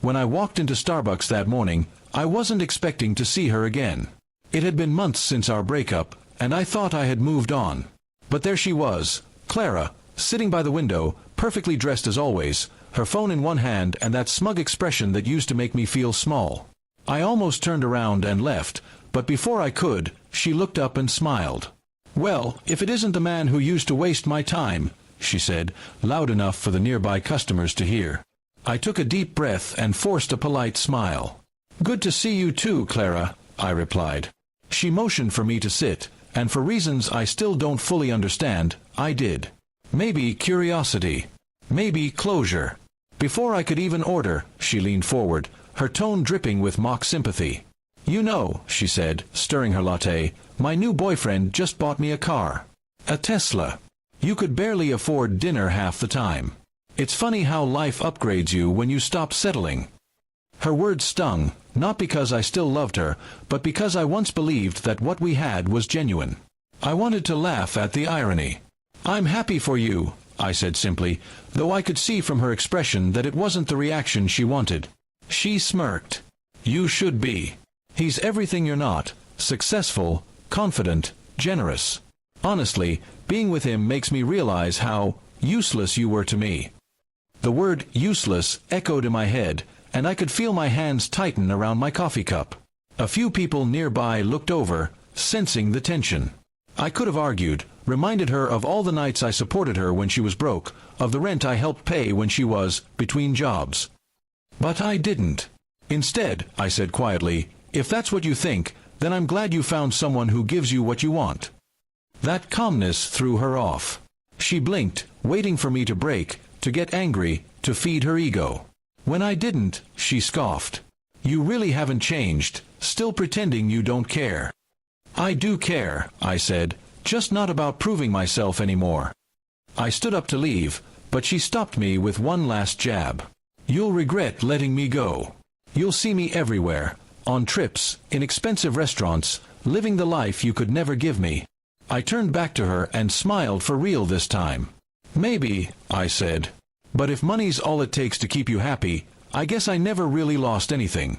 When I walked into Starbucks that morning, I wasn't expecting to see her again. It had been months since our breakup, and I thought I had moved on. But there she was, Clara, sitting by the window, perfectly dressed as always, her phone in one hand and that smug expression that used to make me feel small. I almost turned around and left, but before I could, she looked up and smiled. "Well, if it isn't the man who used to waste my time," she said, loud enough for the nearby customers to hear. I took a deep breath and forced a polite smile. "Good to see you too, Clara," I replied. She motioned for me to sit, and for reasons I still don't fully understand, I did. Maybe curiosity. Maybe closure. Before I could even order, she leaned forward, her tone dripping with mock sympathy. "You know," she said, stirring her latte, "my new boyfriend just bought me a car. A Tesla. You could barely afford dinner half the time. It's funny how life upgrades you when you stop settling." Her words stung, not because I still loved her, but because I once believed that what we had was genuine. I wanted to laugh at the irony. "I'm happy for you," I said simply, though I could see from her expression that it wasn't the reaction she wanted. She smirked. "You should be. He's everything you're not: successful, confident, generous. Honestly, being with him makes me realize how useless you were to me." The word useless echoed in my head, and I could feel my hands tighten around my coffee cup. A few people nearby looked over, sensing the tension. I could have argued, reminded her of all the nights I supported her when she was broke, of the rent I helped pay when she was between jobs. But I didn't. Instead, I said quietly, "If that's what you think, then I'm glad you found someone who gives you what you want." That calmness threw her off. She blinked, waiting for me to break, to get angry, to feed her ego. When I didn't, she scoffed. "You really haven't changed, still pretending you don't care." "I do care," I said, "just not about proving myself anymore." I stood up to leave, but she stopped me with one last jab. "You'll regret letting me go. You'll see me everywhere, on trips, in expensive restaurants, living the life you could never give me." I turned back to her and smiled for real this time. "Maybe," I said. "But if money's all it takes to keep you happy, I guess I never really lost anything."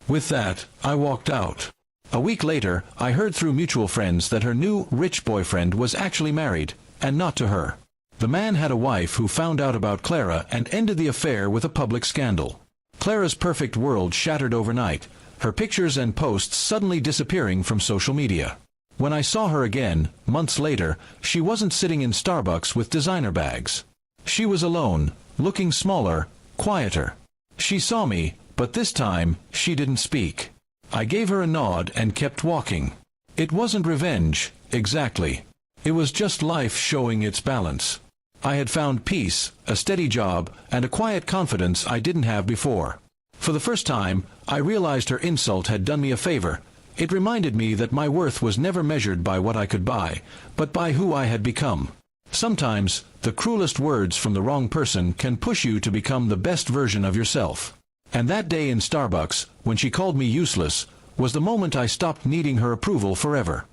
With that, I walked out. A week later, I heard through mutual friends that her new, rich boyfriend was actually married, and not to her. The man had a wife who found out about Clara and ended the affair with a public scandal. Clara's perfect world shattered overnight, her pictures and posts suddenly disappearing from social media. When I saw her again, months later, she wasn't sitting in Starbucks with designer bags. She was alone, looking smaller, quieter. She saw me, but this time, she didn't speak. I gave her a nod and kept walking. It wasn't revenge, exactly. It was just life showing its balance. I had found peace, a steady job, and a quiet confidence I didn't have before. For the first time, I realized her insult had done me a favor. It reminded me that my worth was never measured by what I could buy, but by who I had become. Sometimes, the cruelest words from the wrong person can push you to become the best version of yourself. And that day in Starbucks, when she called me useless, was the moment I stopped needing her approval forever.